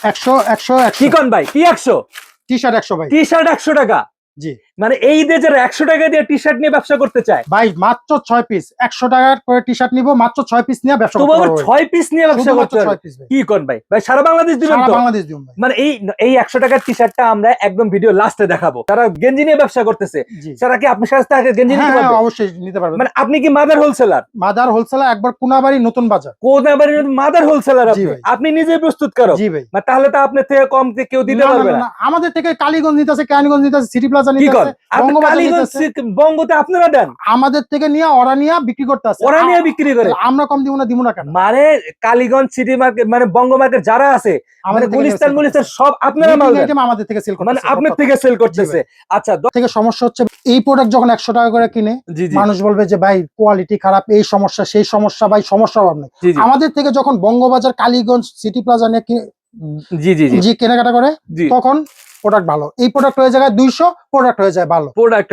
100 কি কোন ভাই কি 100 টি শার্ট 100 ভাই, টি শার্ট 100 টাকা। জি মানে এই যে যারা 100 টাকা দিয়ে টি শার্ট নিয়ে ব্যবসা করতে চায় ভাই, মাত্র 6 পিস 100 টাকার করে টি শার্ট নিব, মাত্র 6 পিস নিয়ে ব্যবসা করতে তোমার পারবো। 6 পিস নিয়ে ব্যবসা করতে 6 পারবে। পিস ভাই, কি কোন ভাই, ভাই সারা বাংলাদেশ দিবেন সারা তো? বাংলাদেশ দিবেন ভাই। মানে এই 100 টাকার টি শার্টটা আমরা একদম ভিডিও লাস্টে দেখাবো। যারা গেঞ্জি নিয়ে ব্যবসা করতেছে জি তারা কি আপনার সাথে আগে গেঞ্জি নিতে হ্যাঁ পারবে? অবশ্যই নিতে পারবেন। মানে আপনি কি মাদার হোলসেলার? মাদার হোলসেলার, একবার কোনাবাড়ি নতুন বাজার। কোনাবাড়ির মাদার হোলসেলার জি আপনি? ভাই। আপনি নিজেই প্রস্তুত করো? জি ভাই। মানে তাহলে তো আপনার থেকে কম কেউ দিতে না, না, পারবে না, না। না, আমাদের থেকে কালীগঞ্জ নিতেছে, কেরানীগঞ্জ নিতেছে, সিটি প্লাজা কি কর নিতেছে, আপনি বঙ্গবাজার কালীগঞ্জ নিতেছে। বঙ্গতে আপনারা দেন? আমাদের থেকে নিয়ে ওরা নিয়ে বিক্রি করতে আছে। ওরা নিয়ে বিক্রি করে? আমরা কম দিব না, দিব না কেন? মানে কালীগঞ্জ সিটি মার্কেট মানে বঙ্গ মার্কেট যারা আছে, মানে আমাদের থেকে গুলিস্তান sell মুলিস্তান করতেছে। সব আপনারা মাল Meeting দেন? item আমাদের থেকে সেল করতেছে, মানে আপনার থেকে সেল করতেছে। আচ্ছা থেকে সমস্যা হচ্ছে এই প্রোডাক্ট যখন 100 টাকা করে কিনে, জি জি মানুষ বলবে যে ভাই কোয়ালিটি খারাপ, এই সমস্যা সেই সমস্যা, ভাই সমস্যা অভাব নেই। জি জি আমাদের থেকে যখন বঙ্গবাজার কালীগঞ্জ সিটি প্লাজা নিয়ে জি জি জি জি কেনাকাটা করে, জি তখন প্রোডাক্ট ভালো, এই প্রোডাক্ট হয়ে যায় 200, প্রোডাক্ট হয়ে যায় ভালো। প্রোডাক্ট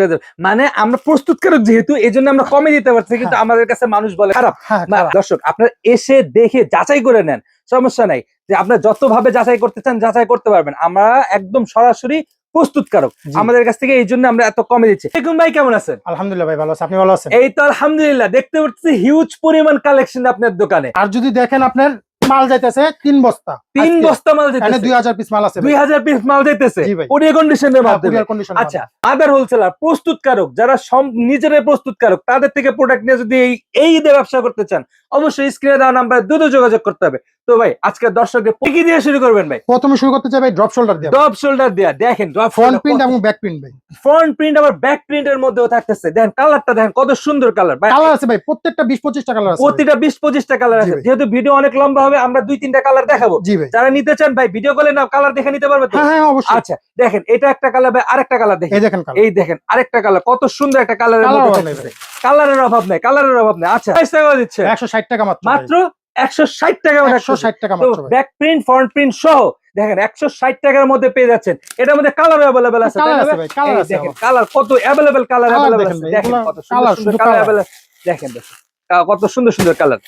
মানে আমরা প্রস্তুতকারক যেহেতু এই জন্য আমরা কমে দিতে পারছি, কিন্তু হ্যাঁ। আমাদের কাছে মানুষ বলে খারাপ। হ্যাঁ না, খারাপ। দর্শক আপনারা এসে দেখে যাচাই করে নেন, সমস্যা নাই। যে আপনারা যত ভাবে যাচাই করতে চান যাচাই করতে পারবেন, আমরা একদম সরাসরি প্রস্তুতকারক, জি। আমাদের কাছ থেকে এই জন্য আমরা এত কমে দিচ্ছি। দেখুন ভাই কেমন আছেন? আলহামদুলিল্লাহ ভাই, ভালো আছে, আপনি ভালো আছেন? এই তো আলহামদুলিল্লাহ, দেখতে পাচ্ছি হিউজ পরিমাণ কালেকশন আপনার দোকানে। আর যদি দেখেন আপনার মাল যাইতেছে 3 বস্তা, 3 আজকে বস্তা মাল এখানে দিতেছে, 2000 পিস মাল আছে ভাই। 2000 পিস মাল দিতেছে জি ভাই। কুরিয়ার কন্ডিশনের হ্যাঁ, মাধ্যমে। courier condition আচ্ছা, আদার হোলসেলার প্রস্তুতকারক যারা নিজেরাই প্রস্তুতকারক, তাদের থেকে প্রোডাক্ট নিয়ে যদি এই ঈদে ব্যবসা করতে চান, অবশ্যই স্ক্রিনে দেওয়া নাম্বারে দ্রুত যোগাযোগ করতে হবে। তো ভাই আজকে দর্শকদের কি দিয়ে শুরু করবেন ভাই? প্রথমে শুরু করতে চাই ভাই ড্রপ শোল্ডার দিয়ে। ড্রপ শোল্ডার দেয়া, দেখেন ড্রপ ফ্রন্ট প্রিন্ট এবং ব্যাক প্রিন্ট ভাই। ফ্রন্ট প্রিন্ট আবার ব্যাক প্রিন্টের মধ্যেও থাকতেছে। দেখেন কালারটা, দেখেন কত সুন্দর কালার ভাই। কালার আছে ভাই, প্রত্যেকটা 20-25টা কালার আছে ভাই। প্রতিটা 20-25টা কালার জি আছে। ভাই। যেহেতু ভিডিও অনেক লম্বা হবে, আমরা 2-3টা কালার দেখাবো। জি ভাই। যারা নিতে চান ভাই ভিডিও কলে না কালার দেখে নিতে পারবে তো? হ্যাঁ হ্যাঁ অবশ্যই। আচ্ছা দেখেন, এটা একটা কালার ভাই, আরেকটা কালার দেখেন। এই দেখেন কালার। এই দেখেন আরেকটা কালার, কত সুন্দর একটা কালারের কালার মধ্যে অভাব নেই থাকতেছে। কালারের অভাব নাই, কালারের অভাব নাই। আচ্ছা প্রাইস টাকা দিচ্ছে 160 টাকা মাত্র। মাত্র 160 টাকা। 160 টাকা তো মাত্র ভাই। ব্যাক প্রিন্ট ফ্রন্ট প্রিন্ট সহ দেখেন 160 টাকার মধ্যে পেয়ে যাচ্ছেন। এটার মধ্যে কালার अवेलेबल আছে, তাই কালার না আছে ভাই? ভাই, কালার এই আছে দেখেন আবার। কালার কত अवेलेबल, কালার কালার अवेलेबल দেখেন আছে। ভাই, দেখেন এগুলা কত কালার, সুন্দর শুধু কালার কালার। अवेलेबल। দেখেন কত সুন্দর সুন্দর কালার।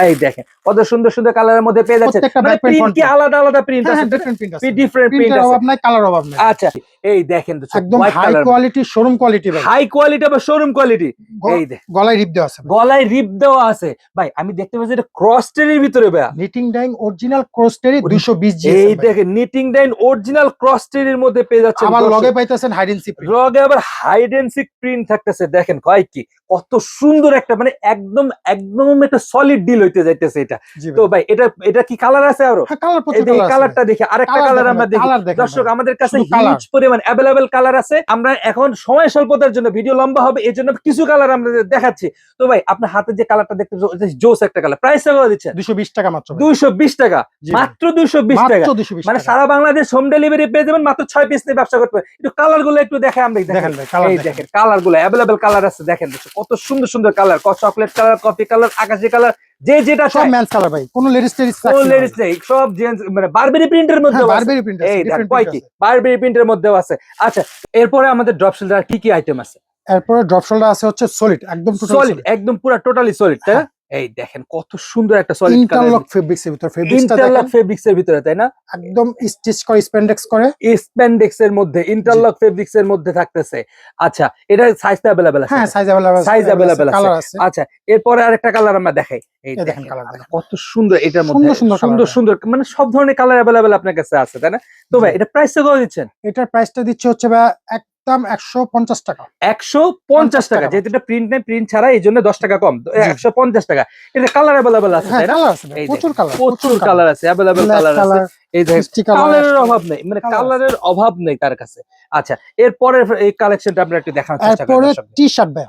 এই দেখেন কত সুন্দর সুন্দর কালারের মধ্যে পেয়ে যাচ্ছেন। প্রত্যেকটা মানে ব্যাক প্রিন্ট প্রিন্ট কি আলাদা আলাদা প্রিন্ট হ্যাঁ আছে? হ্যাঁ ডিফারেন্ট প্রিন্ট আছে। ডিফারেন্ট প্রিন্ট প্রিন্টের আছে। অভাব নাই, কালার অভাব নাই। আচ্ছা এই দেখেন তো একদম white high colour, quality, showroom quality ভাই। হাই কোয়ালিটি বা শোরুম কোয়ালিটি। এই দেখ গলায় রিপ দেওয়া আছে ভাই। গলায় রিপ দেওয়া আছে ভাই। আমি দেখতে পাচ্ছি এটা ক্রস টেরির ভিতরে ভাই। নিটিং ডাইং অরিজিনাল ক্রসটেরি 220 এই জিএসএম ভাই। দেখেন নিটিং ডাইন অরিজিনাল ক্রস টেরির মধ্যে পেয়ে যাচ্ছেন। আবার লগে পাইতেছেন হাইড এন্ড সিক প্রিন্ট। লগে আবার হাইড এন্ড সিক প্রিন্ট থাকতেছে। দেখেন কয় কি কত সুন্দর একটা, মানে একদম একদম একটা সলিড ডিল হইতে যাইতেছে এটা। তো ভাই এটা কি কালার আছে আরো? হ্যাঁ কালার, এই প্রচুর যে কালার আছে। কালারটা দেখি, আরেকটা কালার কালার দেখেন আমরা ভাই, দেখি। কালার দেখেন দর্শক ভাই। আমাদের কাছে শুধু কালার। হিউজ পরিমাণ अवेलेबल কালার আছে। আমরা এখন সময় স্বল্পতার জন্য ভিডিও লম্বা হবে, এই জন্য কিছু কালার আমরা দেখাচ্ছি। তো ভাই আপনার হাতে যে কালারটা দেখতে জোস একটা কালার, প্রাইস কত দিচ্ছেন? 220 টাকা মাত্র ভাই। 220 টাকা জি ভাই। মাত্র 220 টাকা। মাত্র 220 মানে টাকা। সারা বাংলাদেশ হোম ডেলিভারি পেয়ে যাবেন, মাত্র 6 পিস নিয়ে ব্যবসা করতে পারবেন। একটু কালার গুলো একটু দেখে আমরা দেখেন ভাই, কালার এই দেখেন। দেখেন কালার গুলো अवेलेबल কালার আছে। দেখেন কত সুন্দর সুন্দর colour, chocolate colour, coffee colour, আকাশি কালার, যে যেটা সব মেন্স কালার ভাই, কোনো লেডিস টেরিস কোন লেডিস নেই, সব জেন্টস, মানে বারবেরি প্রিন্টের মধ্যে হ্যাঁ, আছে। বারবেরি প্রিন্ট আছে, এই দেখ ডিফারেন্ট কয় প্রিন্ট কি আছে। বারবেরি প্রিন্টের মধ্যেও আছে। আচ্ছা এরপরে আমাদের ড্রপ শোল্ডার কি কি আইটেম আছে? এরপরে ড্রপ শোল্ডার আছে হচ্ছে সলিড, একদম টোটাল সলিড, একদম পুরো টোটালি সলিড, তাই না? এই দেখেন কত সুন্দর একটা সলিড কালার, ইন্টারলক ফেব্রিক্স এর ভিতর, ফেব্রিক্সটা ইন্টারলক দেখেন ফেব্রিক্স এর ভিতরে, তাই না? একদম স্টিচ করে, স্প্যান্ডেক্স করে, স্প্যান্ডেক্স এর মধ্যে, ইন্টারলক ফেব্রিক্স এর মধ্যে থাকতেছে। আচ্ছা এটা সাইজটা अवेलेबल আছে? হ্যাঁ size available, size available colour আছে। আছে। আচ্ছা এরপরে আরেকটা কালার আমরা দেখাই। এই এই দেখেন দেখেন কালার দেখেন, কত সুন্দর, এটার মধ্যে সুন্দর সুন্দর সুন্দর কালার। সুন্দর মানে সব ধরনের কালার अवेलेबल আপনার কাছে আছে, তাই না? তো ভাই এটা প্রাইস কত দিচ্ছেন? এটার প্রাইসটা দিচ্ছে হচ্ছে ভাই একদম 150 টাকা। 150 টাকা। যেহেতু এটা প্রিন্ট নেই, প্রিন্ট ছাড়া, এই জন্য 10 টাকা কম, 150 টাকা। এটা কালার अवेलेबल আছে, হ্যাঁ তাই না? কালার আছে ভাই, এই প্রচুর কালার, প্রচুর কালার আছে, अवेलेबल কালার আছে। এই দেখেন মিষ্টি কালার, কালারের অভাব নেই, মানে কালার আছে। কালারের অভাব নেই তার কাছে। আচ্ছা এরপরে এই কালেকশনটা আমরা একটু দেখানোর চেষ্টা করি। এরপরে টি শার্ট ভাই,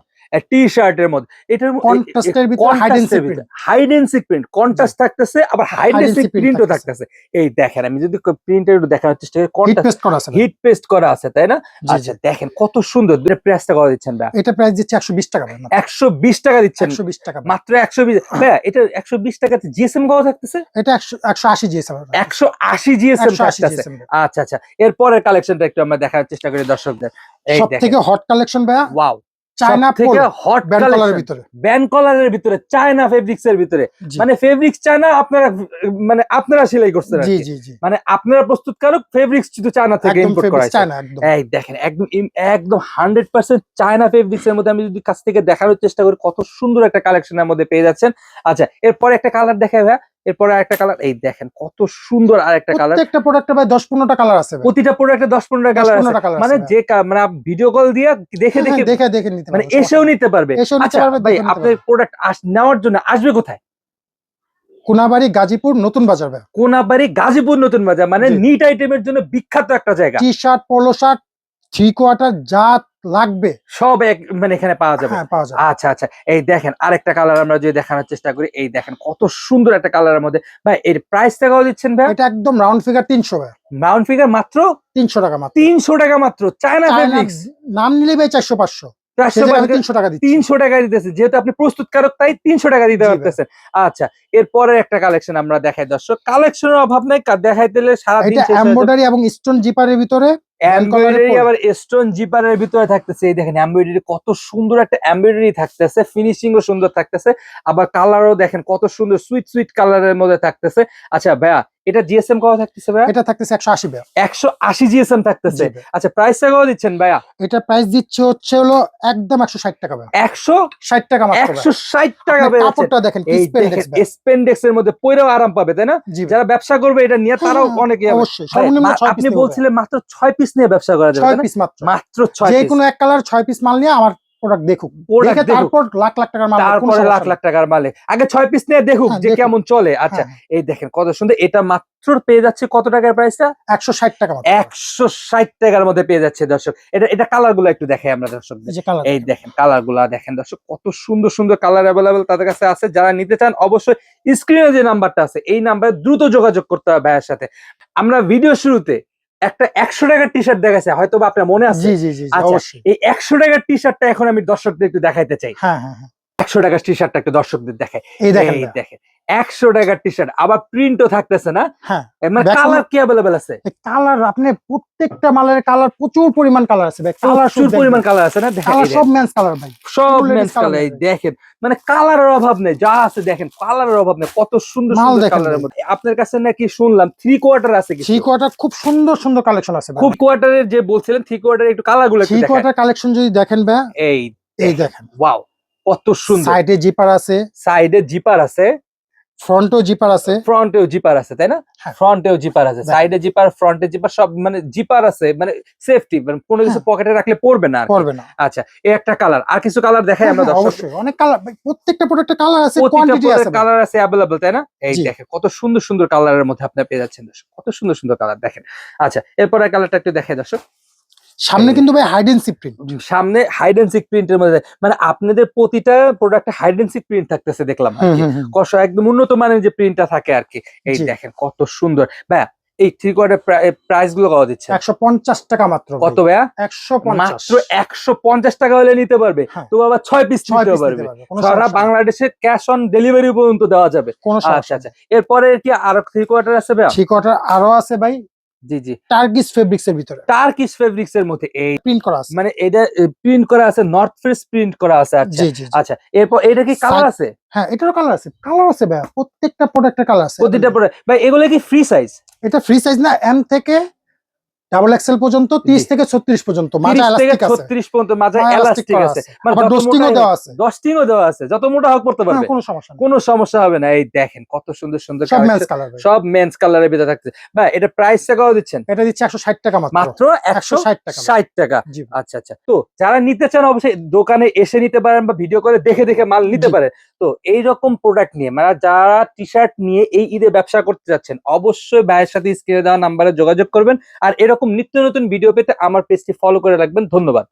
টি শার্টের মধ্যে এটার কন্ট্রাস্টের ভিতর hide and seek print, hide and seek print contrast থাকতেছে, আবার hide Hide and and seek seek print প্রিন্টও থাকতেছে। থাকতেছে। এই দেখেন আমি যদি প্রিন্টের একটু দেখানোর চেষ্টা করি, হিট কন্ট্রাস্ট পেস্ট করা আছে ভাই। হিট পেস্ট করা আছে, তাই না? জি, আচ্ছা জি। দেখেন কত সুন্দর। প্রাইসটা কত দিচ্ছেন ভাই? এটা প্রাইস দিচ্ছে 120 টাকা ভাই, মাত্র 120 টাকা দিচ্ছেন। 120 টাকা ভাই। মাত্র 120। ভাইয়া এটা 120 টাকাতে জিএসএম কত থাকতেছে? এটা 180 জিএসএম ভাই। 180 জিএসএম 180 থাকতেছে। GSM ভাই। আচ্ছা আচ্ছা এরপরের কালেকশনটা একটু আমরা দেখার চেষ্টা করি দর্শকদের। এই সব দেখেন থেকে হট কালেকশন ভাইয়া, ওয়াও, চায়না থেকে হট ব্যান্ড কালারের কালারের ভিতরে। ব্যান্ড কলারের ভিতরে, চায়না ফেব্রিক্স এর ভিতরে, জি মানে ফেব্রিক্স চায়না, আপনারা সেলাই করছেন আর জি কি। জি জি মানে আপনারা প্রস্তুতকারক, ফেব্রিক্স শুধু চায়না থেকে একদম ইম্পোর্ট করা ফেব্রিক্স হয়েছে। চায়না একদম। এই দেখেন একদম একদম 100% চায়না ফেব্রিক্স এর মধ্যে আমি যদি কাছ থেকে দেখানোর চেষ্টা করি, কত সুন্দর একটা কালেকশনের মধ্যে পেয়ে যাচ্ছেন। আচ্ছা, এরপরে একটা কালার দেখাই ভাইয়া, এরপরে আরেকটা কালার, এই দেখেন কত সুন্দর আরেকটা কালার। প্রত্যেকটা প্রোডাক্টে ভাই 10-15টা কালার আছে ভাই। প্রতিটা প্রোডাক্টে 10-15টা কালার আছে, 10-15টা কালার মানে আছে ভাই। যে মানে ভিডিও কল দিয়ে দেখে হ্যাঁ, দেখে দেখে দেখে নিতে মানে পারবে, সমস্যা এসেও নেই। নিতে পারবে। এসেও নিতে আচ্ছা পারবে, ভাই, দেখেও নিতে আপনার পারবে। প্রোডাক্ট নেওয়ার জন্য আসবে কোথায়? কোনাবাড়ি, গাজীপুর, নতুন বাজার ভাই। কোনাবাড়ি, গাজীপুর, নতুন বাজার, মানে জি। নিট আইটেমের জন্য বিখ্যাত একটা জায়গা। T shirt, polo shirt, 3 quarter যা লাগবে সব মানে এখানে পাওয়া যাবে। হ্যাঁ পাওয়া যাবে। আচ্ছা আচ্ছা, এই দেখেন আরেকটা কালার আমরা যদি দেখানোর চেষ্টা করি, এই দেখেন কত সুন্দর একটা কালারের মধ্যে। ভাই এর প্রাইসটা কত দিচ্ছেন ভাই? এটা একদম রাউন্ড ফিগার 300 ভাই। রাউন্ড ফিগার মাত্র 300 টাকা মাত্র। 300 টাকা মাত্র, চায়না চায়না ফেব্রিক্স। নাম নিলে ভাই 400-500, 300 টাকা দিচ্ছি। 300 টাকা দিতেছে, যেহেতু আপনি প্রস্তুতকারক তাই 300 টাকা দিতে জি ভাই। পারতেছেন। আচ্ছা, এরপরে একটা কালেকশন আমরা দেখাই দর্শক, কালেকশনের অভাব নাই, দেখাইতে সারা দিন এটা শেষ হয়ে যাবে। এমব্রয়ডারি এবং স্টোন জিপারের ভিতরে এমব্রয়ডারি আবার স্টোন জিপারের ভিতরে থাকতেছে, এই দেখেন এমব্রয়ডারি কত সুন্দর একটা এমব্রয়ডারি থাকতেছে, ফিনিশিংও সুন্দর থাকতেছে, আবার কালারও দেখেন কত সুন্দর সুইট সুইট কালারের মধ্যে থাকতেছে। আচ্ছা ভাইয়া, এটা জিএসএম কত থাকতেছে ভাইয়া? এটা থাকতেছে 180 ভাই। 180 জিএসএম থাকতেছে। জি ভাই। আচ্ছা, প্রাইসটা কত দিচ্ছেন ভাইয়া? এটা প্রাইস দিচ্ছে হলো একদম 160 টাকা ভাই। 160 টাকা মাত্র ভাই। 160 টাকা আপনি পেয়ে যাচ্ছেন। কাপড়টা দেখেন কি এই স্পেন্ডেক্স দেখেন ভাই। স্পেন্ডেক্স এর মধ্যে পরেও আরাম পাবে, তাই না? জি ভাই। যারা ব্যবসা করবে এটা নিয়ে তারাও হ্যাঁ, অনেক ইয়ে হবে। অবশ্যই ভাই, সর্বনিম্ন 6 পিস আপনি নিতে হবে। বলছিলেন মাত্র 6 পিস নিয়ে ব্যবসা করা যাবে, 6 তাই না? পিস মাত্র। মাত্র 6 যে পিস। কোনো এক কালার 6 পিস মাল নিয়ে আমার প্রোডাক্ট দেখুক। Product দেখে দেখুক। তারপর লাখ লাখ টাকার মাল কোনো তারপরে সমস্যা লাখ নেই। লাখ টাকার মালিক, আগে 6 পিস নিয়ে দেখুক হ্যাঁ, যে দেখুক। কেমন চলে। আচ্ছা, হ্যাঁ, এই দেখেন কত সুন্দর, এটা মাত্র পেয়ে যাচ্ছে কত টাকার প্রাইসটা? 160 টাকা মাত্র। 160 টাকার মধ্যে পেয়ে যাচ্ছে দর্শক। এটা কালার গুলো একটু দেখাই আমরা দর্শক। এই যে কালার এই দেখেন কালার গুলা দেখেন দর্শক, কত সুন্দর সুন্দর কালার অ্যাভেলেবেল তাদের কাছে আছে। যারা নিতে চান অবশ্যই স্ক্রিনে যে নাম্বারটা আছে এই নাম্বারে দ্রুত যোগাযোগ করতে হবে ভাইয়ের সাথে। আমরা ভিডিও শুরুতে একটা 100 টাকার টি শার্ট দেখাচ্ছে, হয়তো বা আপনার মনে আছে। জি জি জি জি, আচ্ছা, অবশ্যই। এই 100 টাকার টি শার্টটা এখন আমি দর্শকদের একটু দেখাইতে চাই। হ্যাঁ হ্যাঁ হ্যাঁ। 100 টাকার টি শার্টটা একটু দর্শকদের দেখাই। এই দেখেন এই ভাই। দেখেন 100 টাকার টি শার্ট, আবার প্রিন্টও থাকতেছে না? হ্যাঁ। মানে দেখুন, কালার কি অ্যাভেলেবেল আছে? কালার আপনি প্রত্যেকটা মালের কালার প্রচুর পরিমাণ কালার আছে ভাই। কালার প্রচুর পরিমাণ কালার আছে না? দেখেন কালার এই সব দেখেন, মেন্স কালার ভাই। সব full ladies men's colour colour. এই আছে। দেখেন মানে কালারের অভাব নেই, যা আছে দেখেন কালারের অভাব নেই, কত সুন্দর মাল সুন্দর দেখেন কালারের ভাই। মধ্যে। আপনার কাছে নাকি শুনলাম 3 কোয়ার্টার আছে কিছু? 3 কোয়ার্টার খুব সুন্দর সুন্দর কালেকশন আছে ভাই। খুব কোয়ার্টারের যে বলছিলেন 3 কোয়ার্টারের একটু কালার গুলো একটু 3 দেখান। কোয়ার্টার কালেকশন যদি দেখেন ভাই, এই এই দেখেন। ওয়াও, কত সুন্দর। সাইডে জিপার আছে, সাইডে জিপার আছে, ফ্রন্টেও জিপার আছে। ফ্রন্টেও জিপার আছে, তাই না? হ্যাঁ। ফ্রন্টেও জিপার আছে, দেখেন। সাইডে জিপার, ফ্রন্টে জিপার, সব মানে জিপার আছে, মানে সেফটি, মানে কোনো কিছু হ্যাঁ। পকেটে রাখলে পড়বে না আর কি। পড়বে না। আচ্ছা, এই একটা কালার, আর কিছু কালার দেখাই হ্যাঁ, আমরা হ্যাঁ, দর্শক। অবশ্যই অনেক কালার ভাই। প্রত্যেকটা প্রোডাক্টে কালার আছে, প্রতিটা কোয়ান্টিটি আছে ভাই। কালার আছে অ্যাভেলেবল, তাই না? এই জি। দেখেন কত সুন্দর সুন্দর কালারের মধ্যে আপনি পেয়ে যাচ্ছেন দর্শক, কত সুন্দর সুন্দর কালার দেখেন। আচ্ছা, এরপরে কালারটা একটু দেখাই দর্শক। সামনে কিন্তু ভাই হাইড এন্ড সিক প্রিন্ট। সামনে হাইড এন্ড সিক প্রিন্টের মধ্যে, মানে আপনাদের প্রতিটা প্রোডাক্টে হাইড এন্ড সিক প্রিন্ট থাকতেছে দেখলাম আর কি। কষ একদম উন্নত মানের যে প্রিন্টটা থাকে আর কি। এই জি। দেখেন কত সুন্দর ভাইয়া। এই 3 কোয়ার্টার প্রাইস গুলো কত দিচ্ছে? 150 টাকা মাত্র। কত ভাইয়া? 150 মাত্র 150 টাকা হলে নিতে পারবে। হ্যাঁ। তো আবার 6 পিস 6 নিতে পিস পারবে। নিতে পারবে, কোনো সারা সমস্যা নেই। বাংলাদেশে ক্যাশ অন ডেলিভারি পর্যন্ত দেওয়া যাবে। কোনো আচ্ছা সমস্যা আচ্ছা, এরপরে কি আরো 3 কোয়ার্টার আছে ভাইয়া? 3 কোয়ার্টার আরো আছে ভাই, জি জি, টার্কিশ ফেব্রিক্স এর ভিতরে টার্কিশ ফেব্রিক্স এর মধ্যে এই প্রিন্ট করা আছে। মানে এটা প্রিন্ট করা আছে, নর্থ ফেস প্রিন্ট করা আছে। আচ্ছা জি জি জি। আচ্ছা, এরপর এটা কি কালার আছে? হ্যাঁ, এটারও কালার আছে। কালার আছে ভাই, প্রত্যেকটা প্রোডাক্টের কালার আছে। প্রতিটা পরে ভাই, এগুলো কি ফ্রি সাইজ? এটা ফ্রি সাইজ না, এম থেকে ডাবল এক্সেল পর্যন্ত, 30 জি। থেকে 36 পর্যন্ত, 30 মাঝে থেকে এলাস্টিক আছে। 36 পর্যন্ত মাঝে হ্যাঁ, elastic এলাস্টিক করা আছে, আছে। মানে আবার যত dusting ও মোটা দেওয়া আছে। ডস্টিংও দেওয়া আছে, যত মোটা হোক পড়তে হ্যাঁ, পারবে, কোনো সমস্যা নেই। কোনো সমস্যা হবে না। এই দেখেন কত সুন্দর সুন্দর সব মেন্স collection, কালার ভাই। সব মেন্স কালারের ভিতরে থাকছে। ভাই এটা প্রাইসটা কত দিচ্ছেন? এটা দিচ্ছে 160 টাকা মাত্র। মাত্র 160 টাকা। 160 টাকা। জি। আচ্ছা আচ্ছা, তো যারা নিতে চান অবশ্যই দোকানে এসে নিতে পারেন বা ভিডিও করে দেখে দেখে মাল নিতে জি। পারেন। তো এইরকম প্রোডাক্ট নিয়ে মানে যারা টি শার্ট নিয়ে এই ঈদে ব্যবসা করতে যাচ্ছেন অবশ্যই ভাইয়ের সাথে স্ক্রিনে দেওয়া নাম্বারে যোগাযোগ করবেন। আর এরকম নিত্য নতুন ভিডিও পেতে আমার পেজটি ফলো করে রাখবেন। ধন্যবাদ।